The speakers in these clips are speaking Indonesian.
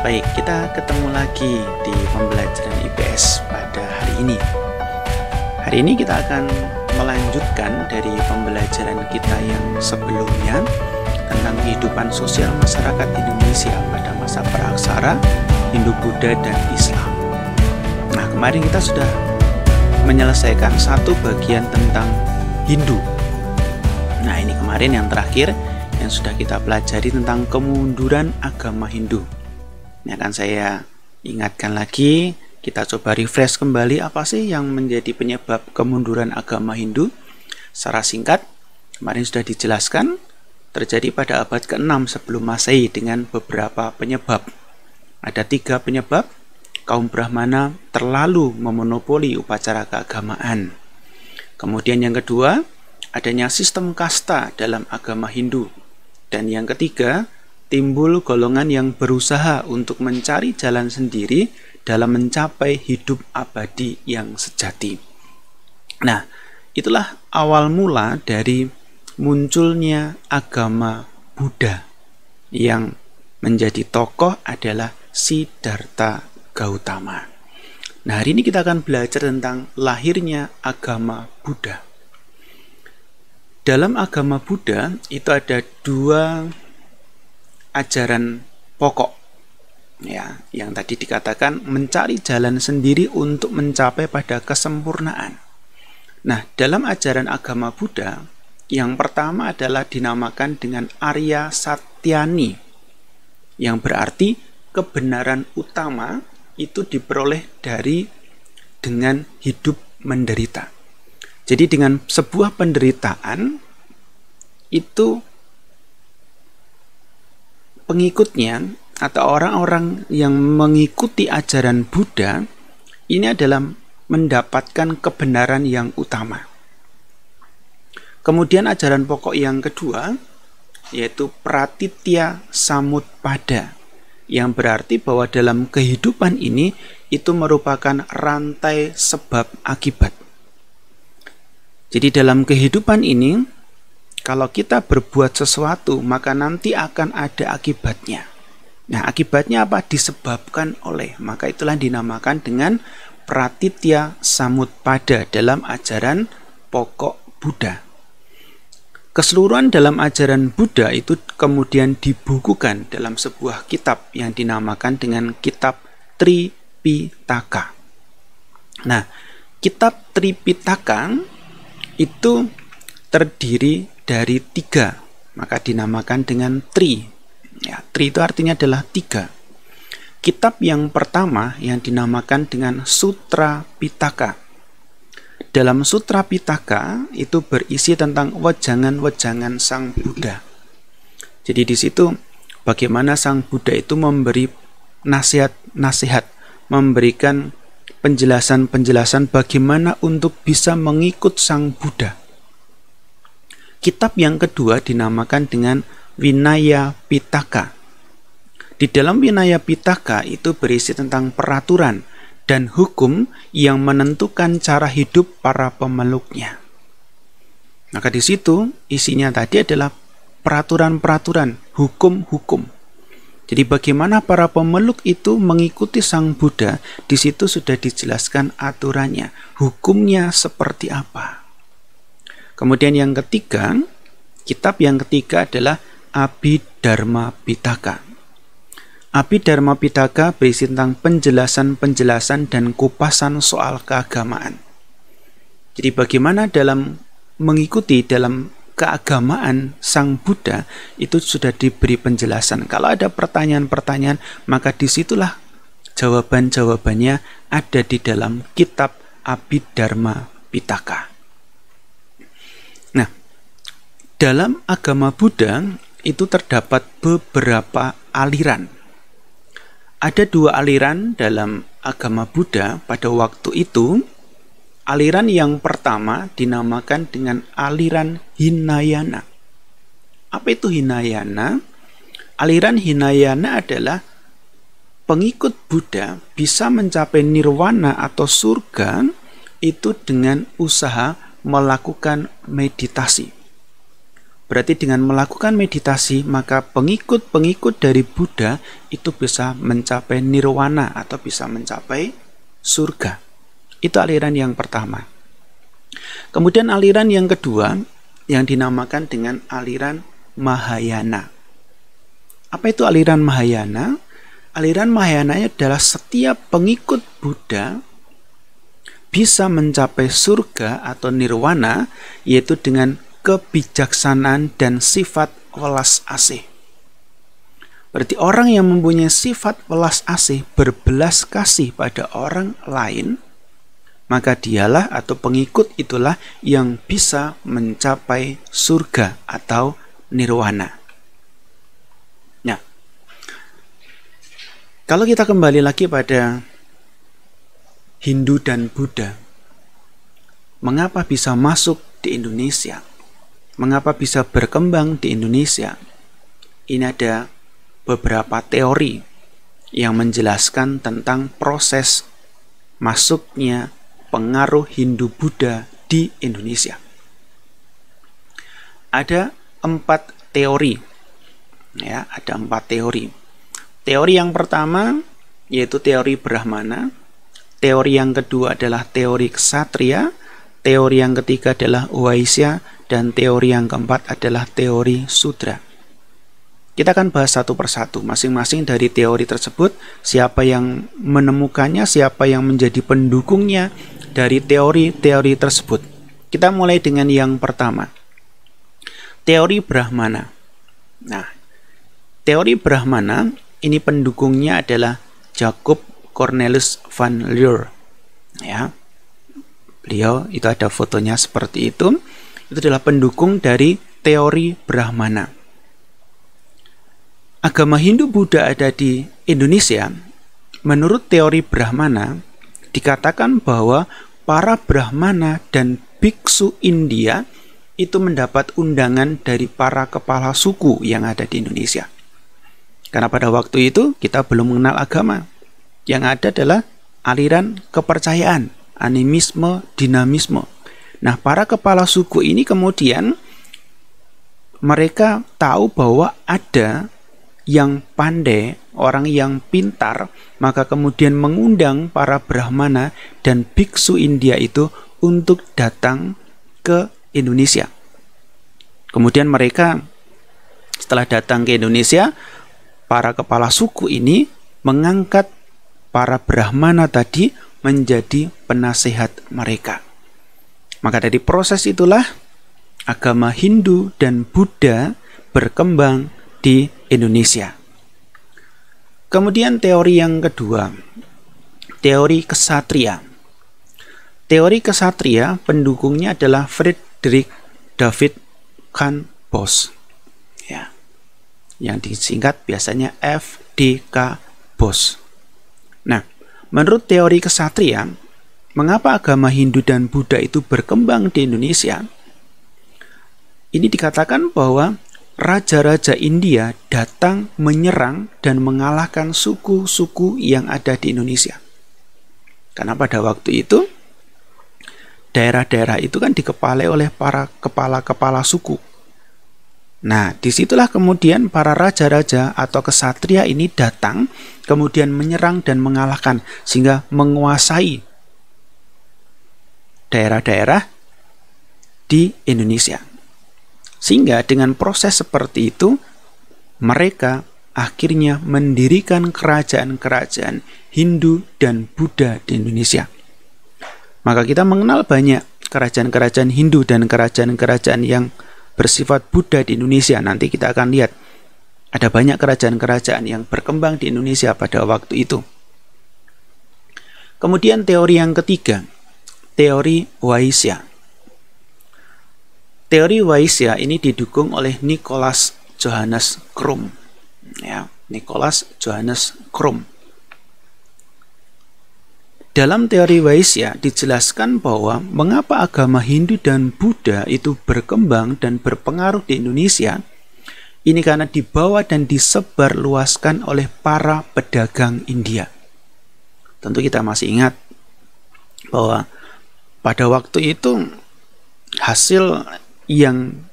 Baik, kita ketemu lagi di pembelajaran IPS pada hari ini. Hari ini kita akan melanjutkan dari pembelajaran kita yang sebelumnya tentang kehidupan sosial masyarakat Indonesia pada masa praksara, Hindu, Buddha, dan Islam. Nah, kemarin kita sudah menyelesaikan satu bagian tentang Hindu. Nah, ini kemarin yang terakhir yang sudah kita pelajari tentang kemunduran agama Hindu. Ini akan saya ingatkan lagi, kita coba refresh kembali apa sih yang menjadi penyebab kemunduran agama Hindu. Secara singkat, kemarin sudah dijelaskan, terjadi pada abad ke-6 sebelum Masehi dengan beberapa penyebab. Ada 3 penyebab. Kaum Brahmana terlalu memonopoli upacara keagamaan. Kemudian yang kedua, adanya sistem kasta dalam agama Hindu. Dan yang ketiga, timbul golongan yang berusaha untuk mencari jalan sendiri dalam mencapai hidup abadi yang sejati. Nah, itulah awal mula dari munculnya agama Buddha. Yang menjadi tokoh adalah Siddhartha Gautama. Nah, hari ini kita akan belajar tentang lahirnya agama Buddha. Dalam agama Buddha itu ada 2 ajaran pokok, ya, yang tadi dikatakan mencari jalan sendiri untuk mencapai pada kesempurnaan. Nah, dalam ajaran agama Buddha, yang pertama adalah dinamakan dengan Arya Satyani, yang berarti kebenaran utama itu diperoleh dengan hidup menderita. Jadi dengan sebuah penderitaan itu pengikutnya atau orang-orang yang mengikuti ajaran Buddha ini adalah mendapatkan kebenaran yang utama. Kemudian ajaran pokok yang kedua yaitu Pratitya Samutpada, yang berarti bahwa dalam kehidupan ini itu merupakan rantai sebab akibat. Jadi dalam kehidupan ini, kalau kita berbuat sesuatu, maka nanti akan ada akibatnya. Nah, akibatnya apa? Disebabkan oleh. Maka itulah dinamakan dengan Pratitya Samutpada dalam ajaran pokok Buddha. Keseluruhan dalam ajaran Buddha itu kemudian dibukukan dalam sebuah kitab yang dinamakan dengan kitab Tripitaka. Nah, kitab Tripitaka itu terdiri dari 3, maka dinamakan dengan Tri. Ya, Tri itu artinya adalah 3. Kitab yang pertama yang dinamakan dengan Sutra Pitaka. Dalam Sutra Pitaka itu berisi tentang wejangan-wejangan Sang Buddha. Jadi di situ bagaimana Sang Buddha itu memberi nasihat-nasihat, memberikan penjelasan-penjelasan bagaimana untuk bisa mengikut Sang Buddha. Kitab yang kedua dinamakan dengan Vinaya Pitaka. Di dalam Vinaya Pitaka itu berisi tentang peraturan dan hukum yang menentukan cara hidup para pemeluknya. Maka di situ isinya tadi adalah peraturan-peraturan, hukum-hukum. Jadi bagaimana para pemeluk itu mengikuti Sang Buddha, di situ sudah dijelaskan aturannya, hukumnya seperti apa. Kemudian yang ketiga, kitab yang ketiga adalah Abhidharma Pitaka. Abhidharma Pitaka berisi tentang penjelasan-penjelasan dan kupasan soal keagamaan. Jadi bagaimana dalam mengikuti dalam keagamaan Sang Buddha itu sudah diberi penjelasan. Kalau ada pertanyaan-pertanyaan, maka disitulah jawaban-jawabannya ada di dalam kitab Abhidharma Pitaka. Nah, dalam agama Buddha itu terdapat beberapa aliran. Ada 2 aliran dalam agama Buddha pada waktu itu. Aliran yang pertama dinamakan dengan aliran Hinayana. Apa itu Hinayana? Aliran Hinayana adalah pengikut Buddha bisa mencapai nirwana atau surga itu dengan usaha melakukan meditasi. Berarti dengan melakukan meditasi, maka pengikut-pengikut dari Buddha itu bisa mencapai nirwana atau bisa mencapai surga. Itu aliran yang pertama. Kemudian aliran yang kedua yang dinamakan dengan aliran Mahayana. Apa itu aliran Mahayana? Aliran Mahayana adalah setiap pengikut Buddha bisa mencapai surga atau nirwana, yaitu dengan kebijaksanaan dan sifat welas asih. Berarti orang yang mempunyai sifat welas asih, berbelas kasih pada orang lain, maka dialah atau pengikut itulah yang bisa mencapai surga atau nirwana. Nah, kalau kita kembali lagi pada Hindu dan Buddha, mengapa bisa masuk di Indonesia? Mengapa bisa berkembang di Indonesia? Ini ada beberapa teori yang menjelaskan tentang proses masuknya pengaruh Hindu-Buddha di Indonesia. Ada 4 teori. Ya, ada 4 teori. Teori yang pertama yaitu teori Brahmana. Teori yang kedua adalah teori Ksatria. Teori yang ketiga adalah Waisya. Dan teori yang keempat adalah teori Sudra. Kita akan bahas satu persatu masing-masing dari teori tersebut, siapa yang menemukannya, siapa yang menjadi pendukungnya dari teori-teori tersebut. Kita mulai dengan yang pertama, teori Brahmana. Nah, teori Brahmana ini pendukungnya adalah Jacob Cornelis van Lier. Ya, beliau itu ada fotonya seperti itu. Itu adalah pendukung dari teori Brahmana. Agama Hindu-Buddha ada di Indonesia. Menurut teori Brahmana, dikatakan bahwa para Brahmana dan biksu India itu mendapat undangan dari para kepala suku yang ada di Indonesia. Karena pada waktu itu kita belum mengenal agama. Yang ada adalah aliran kepercayaan, animisme, dinamisme. Nah, para kepala suku ini kemudian mereka tahu bahwa ada yang pandai, orang yang pintar, maka kemudian mengundang para Brahmana dan biksu India itu untuk datang ke Indonesia. Kemudian mereka setelah datang ke Indonesia, para kepala suku ini mengangkat para Brahmana tadi menjadi penasehat mereka. Maka dari proses itulah agama Hindu dan Buddha berkembang di Indonesia. Kemudian teori yang kedua, teori Ksatria. Teori Ksatria pendukungnya adalah Friedrich David Kahn Bos. Ya. Yang disingkat biasanya FDK Bos. Nah, menurut teori Ksatria, mengapa agama Hindu dan Buddha itu berkembang di Indonesia? Ini dikatakan bahwa raja-raja India datang menyerang dan mengalahkan suku-suku yang ada di Indonesia. Karena pada waktu itu, daerah-daerah itu kan dikepalai oleh para kepala-kepala suku. Nah, disitulah kemudian para raja-raja atau ksatria ini datang, kemudian menyerang dan mengalahkan, sehingga menguasai daerah-daerah di Indonesia. Sehingga dengan proses seperti itu, mereka akhirnya mendirikan kerajaan-kerajaan Hindu dan Buddha di Indonesia. Maka kita mengenal banyak kerajaan-kerajaan Hindu dan kerajaan-kerajaan yang bersifat Buddha di Indonesia. Nanti kita akan lihat ada banyak kerajaan-kerajaan yang berkembang di Indonesia pada waktu itu. Kemudian teori yang ketiga, teori Waisya. Teori Waisya ini didukung oleh Nicholas Johannes Krum. Ya, Nicholas Johannes Krum. Dalam teori Waisya dijelaskan bahwa mengapa agama Hindu dan Buddha itu berkembang dan berpengaruh di Indonesia. Ini karena dibawa dan disebarluaskan oleh para pedagang India. Tentu kita masih ingat bahwa pada waktu itu hasil yang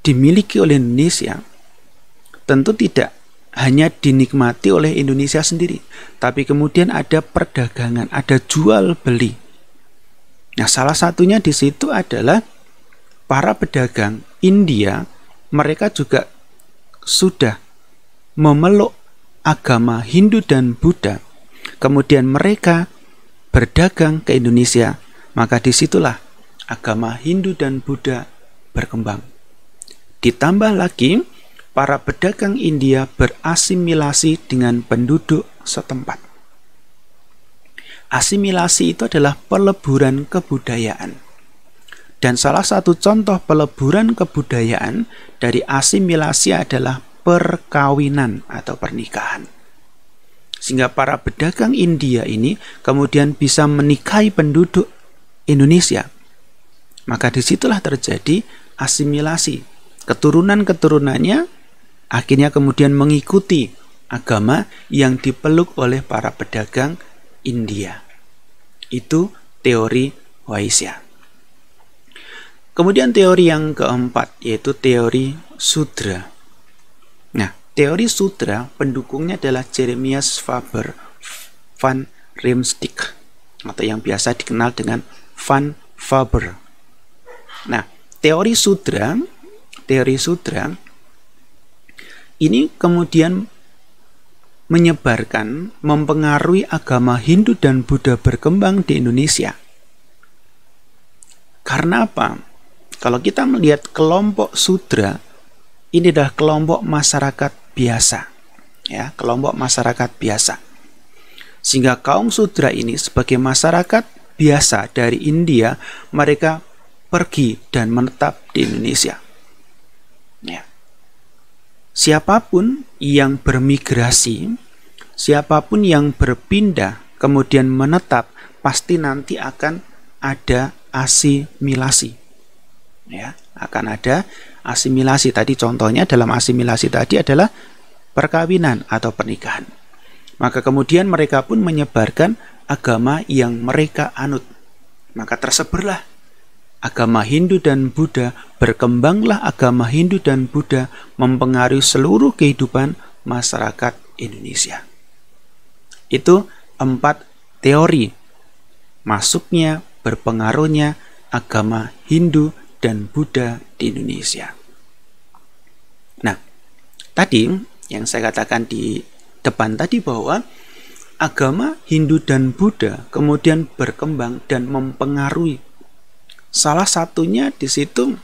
dimiliki oleh Indonesia tentu tidak hanya dinikmati oleh Indonesia sendiri, tapi kemudian ada perdagangan, ada jual beli. Nah, salah satunya di situ adalah para pedagang India, mereka juga sudah memeluk agama Hindu dan Buddha, kemudian mereka berdagang ke Indonesia, maka disitulah agama Hindu dan Buddha berkembang. Ditambah lagi, para pedagang India berasimilasi dengan penduduk setempat. Asimilasi itu adalah peleburan kebudayaan. Dan salah satu contoh peleburan kebudayaan dari asimilasi adalah perkawinan atau pernikahan. Sehingga para pedagang India ini kemudian bisa menikahi penduduk Indonesia. Maka disitulah terjadi asimilasi. Keturunan-keturunannya akhirnya kemudian mengikuti agama yang dipeluk oleh para pedagang India. Itu teori Waisya. Kemudian teori yang keempat yaitu teori Sudra. Nah, teori Sudra pendukungnya adalah Jeremias Faber van Riemsdyk atau yang biasa dikenal dengan Van Faber. Nah, teori Sudra ini kemudian menyebarkan, mempengaruhi agama Hindu dan Buddha berkembang di Indonesia. Karena apa? Kalau kita melihat kelompok Sudra, ini adalah kelompok masyarakat biasa, ya, kelompok masyarakat biasa. Sehingga kaum Sudra ini sebagai masyarakat biasa dari India, mereka pergi dan menetap di Indonesia. Ya. Siapapun yang bermigrasi, siapapun yang berpindah kemudian menetap, pasti nanti akan ada asimilasi. Ya, akan ada asimilasi. Tadi contohnya dalam asimilasi tadi adalah perkawinan atau pernikahan. Maka kemudian mereka pun menyebarkan agama yang mereka anut. Maka tersebarlah agama Hindu dan Buddha, berkembanglah agama Hindu dan Buddha mempengaruhi seluruh kehidupan masyarakat Indonesia. Itu 4 teori masuknya, berpengaruhnya agama Hindu dan Buddha di Indonesia. Nah, tadi yang saya katakan di depan tadi bahwa agama Hindu dan Buddha kemudian berkembang dan mempengaruhi. Salah satunya di situ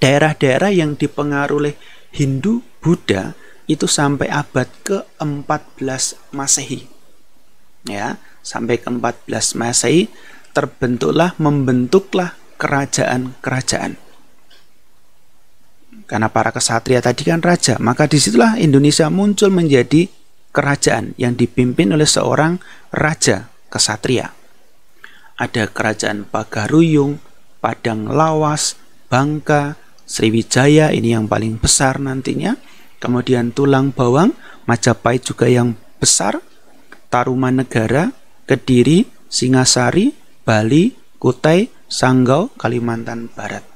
daerah-daerah yang dipengaruhi oleh Hindu Buddha itu sampai abad ke-14 Masehi. Ya, sampai ke-14 Masehi membentuklah kerajaan-kerajaan. Karena para kesatria tadi kan raja, maka disitulah Indonesia muncul menjadi kerajaan yang dipimpin oleh seorang raja kesatria. Ada kerajaan Pagaruyung, Padang Lawas, Bangka, Sriwijaya, ini yang paling besar nantinya. Kemudian Tulang Bawang, Majapahit juga yang besar, Tarumanegara, Kediri, Singasari, Bali, Kutai, Sanggau, Kalimantan Barat.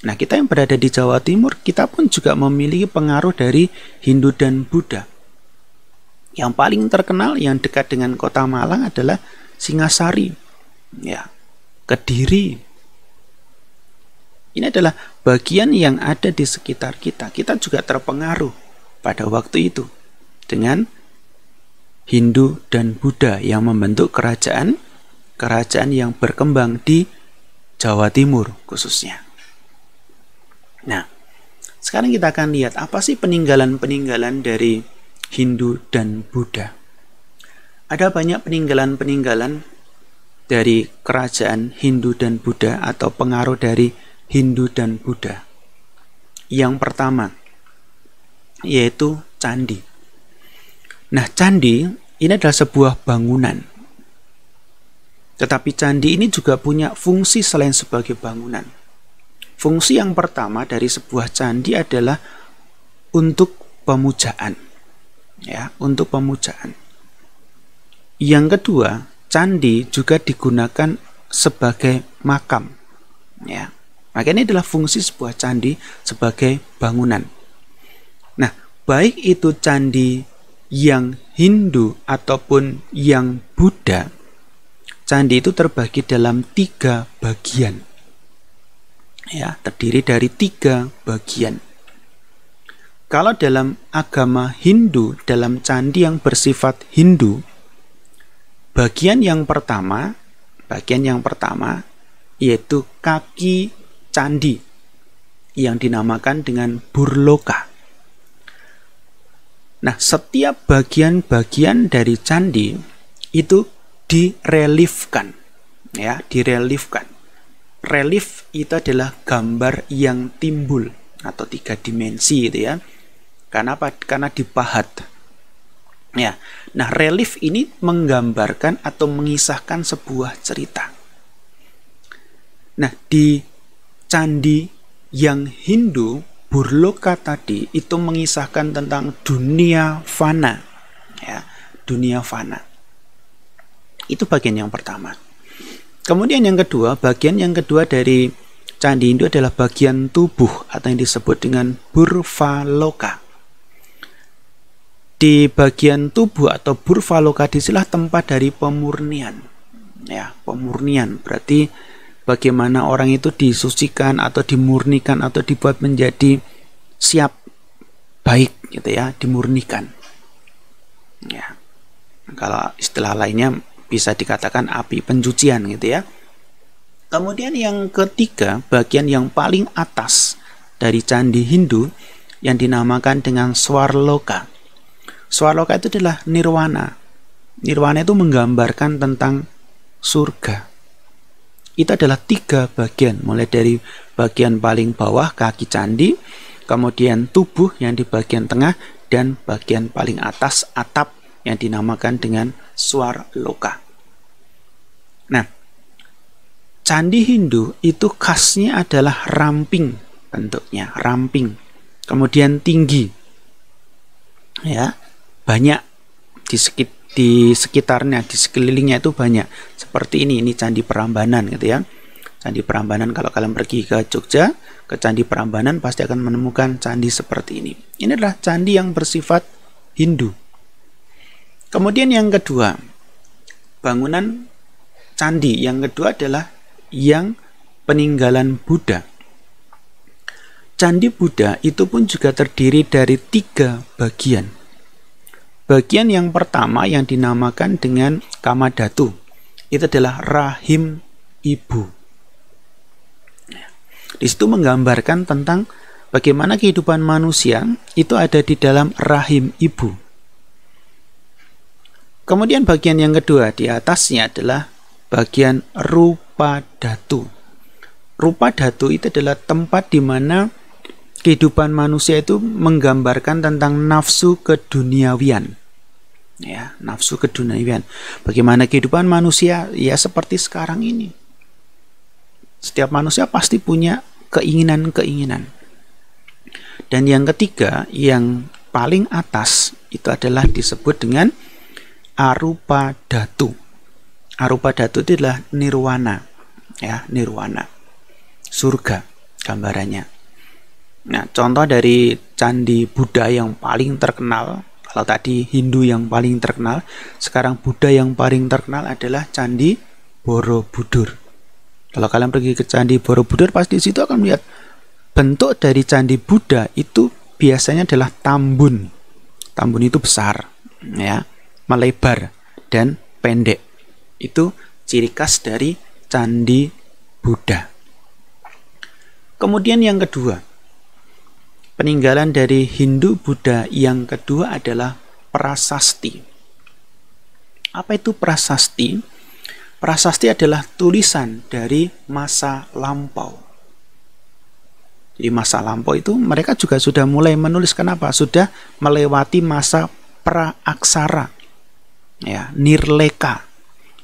Nah, kita yang berada di Jawa Timur, kita pun juga memiliki pengaruh dari Hindu dan Buddha. Yang paling terkenal yang dekat dengan kota Malang adalah Singasari, ya, Kediri. Ini adalah bagian yang ada di sekitar kita. Kita juga terpengaruh pada waktu itu dengan Hindu dan Buddha yang membentuk kerajaan yang berkembang di Jawa Timur khususnya. Nah, sekarang kita akan lihat apa sih peninggalan-peninggalan dari Hindu dan Buddha. Ada banyak peninggalan-peninggalan dari kerajaan Hindu dan Buddha atau pengaruh dari Hindu dan Buddha. Yang pertama yaitu candi. Nah, candi ini adalah sebuah bangunan. Tetapi candi ini juga punya fungsi selain sebagai bangunan. Fungsi yang pertama dari sebuah candi adalah untuk pemujaan. Ya, untuk pemujaan. Yang kedua, candi juga digunakan sebagai makam. Ya. Maka ini adalah fungsi sebuah candi sebagai bangunan. Nah, baik itu candi yang Hindu ataupun yang Buddha, candi itu terbagi dalam 3 bagian. Ya, terdiri dari 3 bagian. Kalau dalam agama Hindu, dalam candi yang bersifat Hindu, bagian yang pertama yaitu kaki candi yang dinamakan dengan burloka. Nah, setiap bagian-bagian dari candi itu direliefkan, ya, direliefkan. Relief itu adalah gambar yang timbul atau 3 dimensi itu ya. Karena apa? Karena dipahat. Ya. Nah, relief ini menggambarkan atau mengisahkan sebuah cerita. Nah, di candi yang Hindu, burloka tadi itu mengisahkan tentang dunia fana, ya, dunia fana. Itu bagian yang pertama. Kemudian yang kedua, bagian yang kedua dari candi Hindu adalah bagian tubuh atau yang disebut dengan burvaloka. Di bagian tubuh atau burvaloka disinilah tempat dari pemurnian. Ya, pemurnian berarti bagaimana orang itu disucikan atau dimurnikan atau dibuat menjadi siap baik gitu ya, dimurnikan. Ya. Kalau istilah lainnya bisa dikatakan api pencucian gitu ya. Kemudian yang ketiga, bagian yang paling atas dari candi Hindu yang dinamakan dengan Swarloka. Swarloka itu adalah nirwana. Nirwana itu menggambarkan tentang surga. Itu adalah 3 bagian, mulai dari bagian paling bawah kaki candi, kemudian tubuh yang di bagian tengah, dan bagian paling atas atap yang dinamakan dengan Swarloka. Nah, candi Hindu itu khasnya adalah ramping bentuknya, ramping, kemudian tinggi, ya, banyak di sekitarnya, di sekelilingnya itu banyak. Seperti ini Candi Prambanan gitu ya. Candi Prambanan, kalau kalian pergi ke Jogja, ke Candi Prambanan pasti akan menemukan candi seperti ini. Ini adalah candi yang bersifat Hindu. Kemudian yang kedua, bangunan candi yang kedua adalah yang peninggalan Buddha. Candi Buddha itu pun juga terdiri dari 3 bagian. Bagian yang pertama yang dinamakan dengan Kamadhatu, itu adalah rahim ibu. Di situ menggambarkan tentang bagaimana kehidupan manusia itu ada di dalam rahim ibu. Kemudian bagian yang kedua di atasnya adalah bagian Rupadhatu. Rupadhatu itu adalah tempat di mana kehidupan manusia itu menggambarkan tentang nafsu keduniawian. Ya, nafsu keduniawian. Bagaimana kehidupan manusia ya seperti sekarang ini. Setiap manusia pasti punya keinginan-keinginan. Dan yang ketiga, yang paling atas itu adalah disebut dengan Arupadhatu. Arupadhatu itu adalah nirwana. Ya, nirwana. Surga gambarannya. Nah, contoh dari candi Buddha yang paling terkenal, kalau tadi Hindu yang paling terkenal, sekarang Buddha yang paling terkenal adalah Candi Borobudur. Kalau kalian pergi ke Candi Borobudur, pasti di situ akan melihat bentuk dari Candi Buddha itu biasanya adalah tambun. Tambun itu besar, ya, melebar dan pendek. Itu ciri khas dari Candi Buddha. Kemudian yang kedua, peninggalan dari Hindu Buddha yang kedua adalah prasasti. Apa itu prasasti? Prasasti adalah tulisan dari masa lampau. Jadi masa lampau itu mereka juga sudah mulai menulis. Kenapa? Sudah melewati masa praaksara. Ya, nirleka.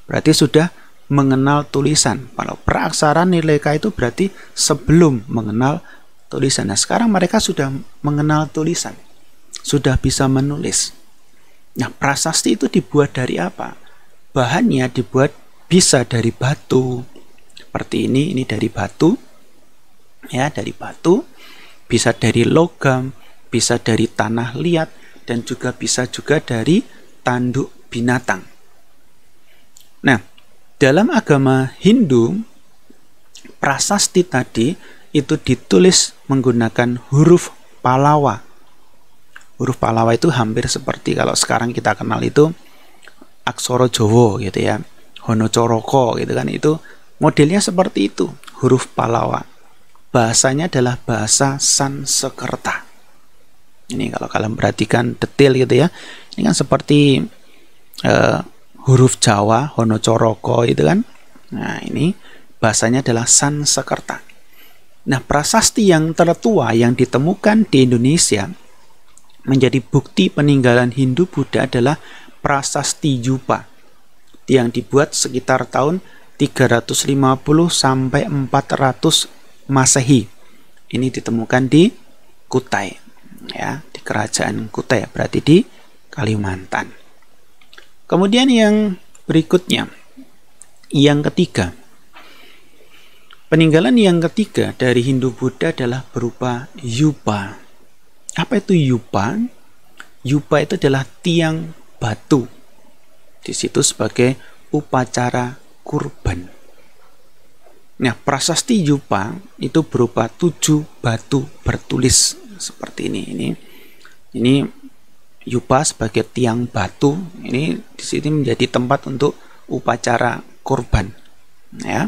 Berarti sudah mengenal tulisan. Kalau praaksara nirleka itu berarti sebelum mengenal tulisan. Nah, sekarang mereka sudah mengenal tulisan, sudah bisa menulis. Nah, prasasti itu dibuat dari apa? Bahannya dibuat bisa dari batu. Seperti ini dari batu. Ya, dari batu, bisa dari logam, bisa dari tanah liat, dan juga bisa juga dari tanduk binatang. Nah, dalam agama Hindu, prasasti tadi itu ditulis menggunakan huruf Pallava. Huruf Pallava itu hampir seperti kalau sekarang kita kenal itu aksara Jawa gitu ya, Hanacaraka gitu kan, itu modelnya seperti itu, huruf Pallava. Bahasanya adalah bahasa Sanskerta. Ini kalau kalian perhatikan detail gitu ya, ini kan seperti huruf Jawa, Hanacaraka itu kan. Nah, ini bahasanya adalah Sanskerta. Nah, prasasti yang tertua yang ditemukan di Indonesia menjadi bukti peninggalan Hindu-Buddha adalah prasasti Yupa yang dibuat sekitar tahun 350 sampai 400 Masehi. Ini ditemukan di Kutai, ya, di kerajaan Kutai, berarti di Kalimantan. Kemudian yang berikutnya, yang ketiga, peninggalan yang ketiga dari Hindu-Buddha adalah berupa Yupa. Apa itu Yupa? Yupa itu adalah tiang batu. Di situ sebagai upacara kurban. Nah, prasasti Yupa itu berupa 7 batu bertulis seperti ini. Ini Yupa sebagai tiang batu. Ini di sini menjadi tempat untuk upacara kurban. Ya,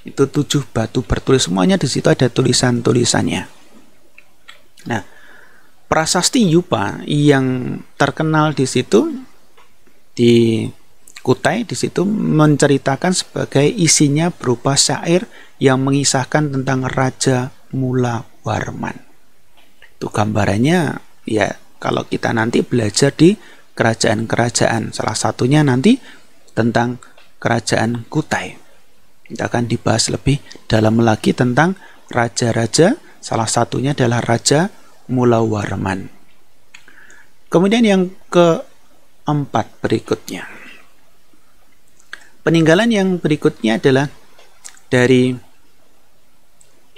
itu 7 batu bertulis, semuanya di situ ada tulisan-tulisannya. Nah, prasasti Yupa yang terkenal di situ di Kutai, di situ menceritakan sebagai isinya berupa syair yang mengisahkan tentang Raja Mulawarman. Itu gambarannya ya, kalau kita nanti belajar di kerajaan-kerajaan, salah satunya nanti tentang kerajaan Kutai. Kita akan dibahas lebih dalam lagi tentang raja-raja, salah satunya adalah Raja Mulawarman. Kemudian yang keempat berikutnya, peninggalan yang berikutnya adalah dari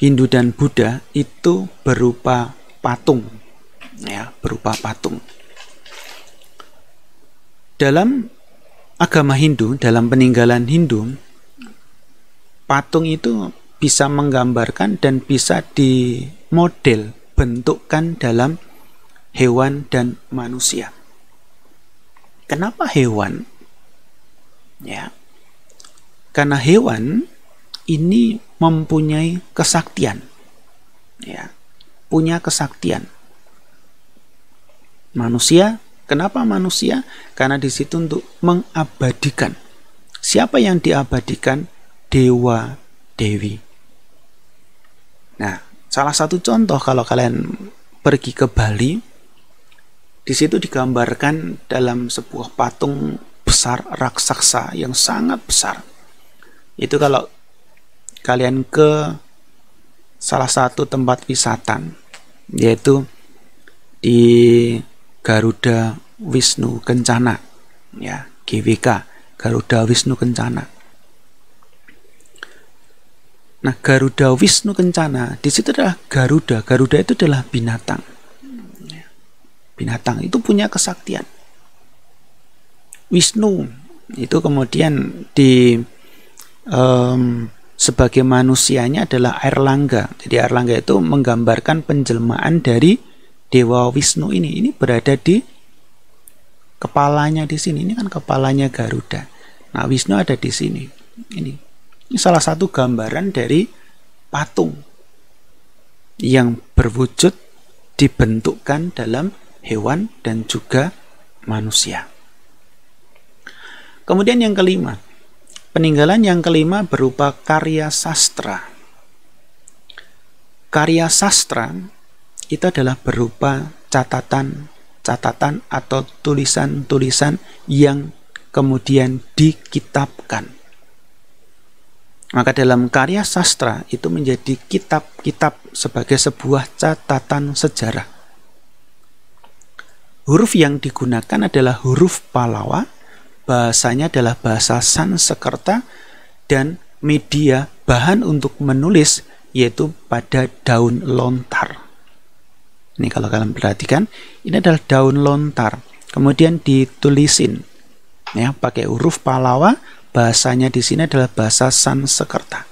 Hindu dan Buddha, itu berupa patung, ya, berupa patung. Dalam agama Hindu, dalam peninggalan Hindu, patung itu bisa menggambarkan dan bisa dimodel bentukkan dalam hewan dan manusia. Kenapa hewan? Ya, karena hewan ini mempunyai kesaktian, ya, punya kesaktian. Manusia, kenapa manusia? Karena di situ untuk mengabadikan. Siapa yang diabadikan? Dewa Dewi. Nah, salah satu contoh kalau kalian pergi ke Bali, di situ digambarkan dalam sebuah patung besar raksasa yang sangat besar. Itu kalau kalian ke salah satu tempat wisata, yaitu di Garuda Wisnu Kencana, ya, GWK, Garuda Wisnu Kencana. Nah, Garuda Wisnu Kencana, di situ adalah Garuda. Garuda itu adalah binatang. Binatang itu punya kesaktian. Wisnu itu kemudian di sebagai manusianya adalah Airlangga. Jadi Airlangga itu menggambarkan penjelmaan dari Dewa Wisnu ini. Ini berada di kepalanya di sini. Ini kan kepalanya Garuda. Nah, Wisnu ada di sini. Ini salah satu gambaran dari patung yang berwujud dibentukkan dalam hewan dan juga manusia. Kemudian yang kelima, peninggalan yang kelima berupa karya sastra. Karya sastra itu adalah berupa catatan atau tulisan-tulisan yang kemudian dikitabkan. Maka dalam karya sastra itu menjadi kitab-kitab sebagai sebuah catatan sejarah. Huruf yang digunakan adalah huruf Pallava, bahasanya adalah bahasa Sanskerta, dan media bahan untuk menulis yaitu pada daun lontar. Ini kalau kalian perhatikan, ini adalah daun lontar. Kemudian ditulisin ya pakai huruf Pallawa, bahasanya di sini adalah bahasa Sanskerta.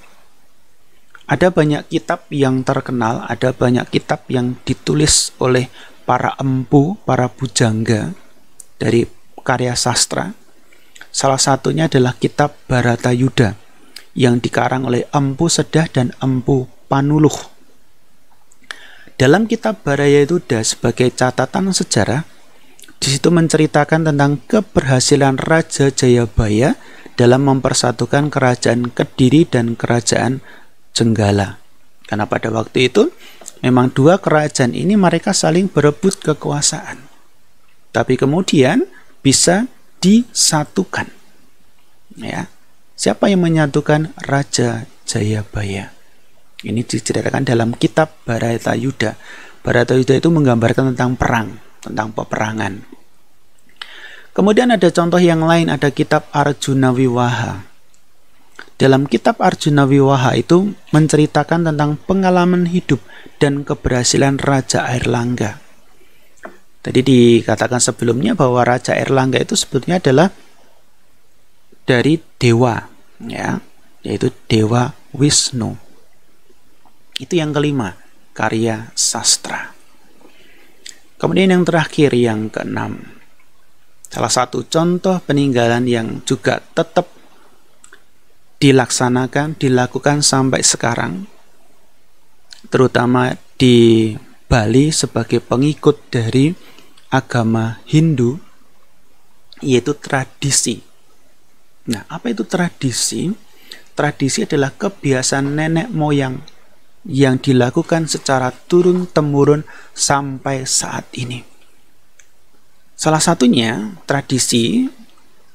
Ada banyak kitab yang terkenal, ada banyak kitab yang ditulis oleh para empu, para pujangga dari karya sastra. Salah satunya adalah kitab Bharatayuddha yang dikarang oleh Empu Sedah dan Empu Panuluh. Dalam kitab Bharatayuddha sebagai catatan sejarah, di situ menceritakan tentang keberhasilan Raja Jayabaya dalam mempersatukan kerajaan Kediri dan kerajaan Jenggala. Karena pada waktu itu memang dua kerajaan ini mereka saling berebut kekuasaan. Tapi kemudian bisa disatukan. Ya. Siapa yang menyatukan? Raja Jayabaya. Ini diceritakan dalam kitab Bharatayuddha. Bharatayuddha itu menggambarkan tentang perang, tentang peperangan. Kemudian ada contoh yang lain, ada kitab Arjuna Wiwaha. Dalam kitab Arjuna Wiwaha itu menceritakan tentang pengalaman hidup dan keberhasilan Raja Airlangga. Tadi dikatakan sebelumnya bahwa Raja Airlangga itu sebetulnya adalah dari dewa, ya, yaitu Dewa Wisnu. Itu yang kelima, karya sastra. Kemudian yang terakhir, yang keenam, salah satu contoh peninggalan yang juga tetap dilakukan sampai sekarang, terutama di Bali sebagai pengikut dari agama Hindu, yaitu tradisi. Nah, apa itu tradisi? Tradisi adalah kebiasaan nenek moyang yang dilakukan secara turun-temurun sampai saat ini. Salah satunya tradisi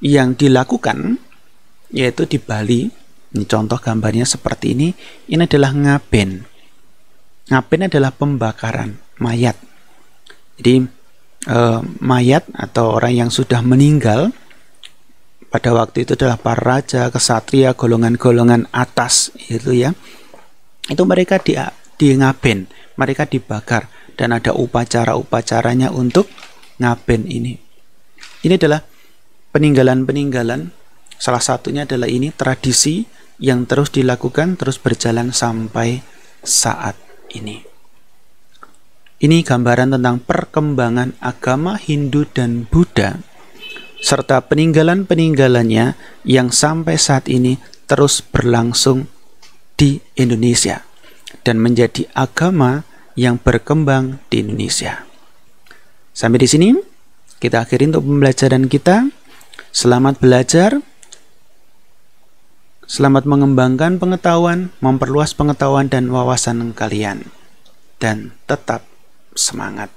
yang dilakukan yaitu di Bali. Ini contoh gambarnya seperti ini. Ini adalah ngaben. Ngaben adalah pembakaran mayat. Jadi mayat atau orang yang sudah meninggal pada waktu itu adalah para raja, kesatria, golongan-golongan atas itu ya. Itu mereka di ngaben, mereka dibakar dan ada upacara-upacaranya untuk ngaben ini. Ini adalah peninggalan-peninggalan. Salah satunya adalah ini tradisi yang terus dilakukan, terus berjalan sampai saat ini. Ini gambaran tentang perkembangan agama Hindu dan Buddha, serta peninggalan-peninggalannya yang sampai saat ini terus berlangsung di Indonesia dan menjadi agama yang berkembang di Indonesia. Sampai di sini kita akhiri untuk pembelajaran kita. Selamat belajar. Selamat mengembangkan pengetahuan, memperluas pengetahuan dan wawasan kalian. Dan tetap semangat.